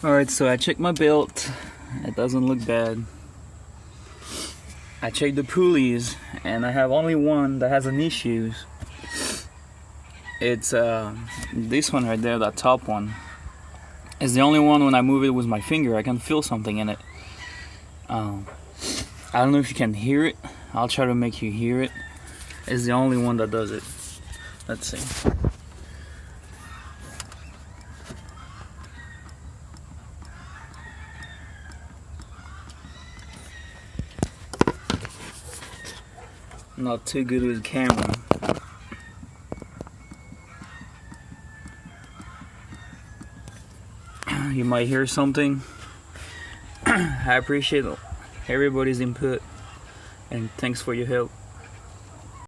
Alright, so I checked my belt. It doesn't look bad. I checked the pulleys, and I have only one that has an issue. It's this one right there, that top one. It's the only one when I move it with my finger, I can feel something in it. I don't know if you can hear it. I'll try to make you hear it. It's the only one that does it. Let's see. Not too good with camera. You might hear something. I appreciate everybody's input, and thanks for your help.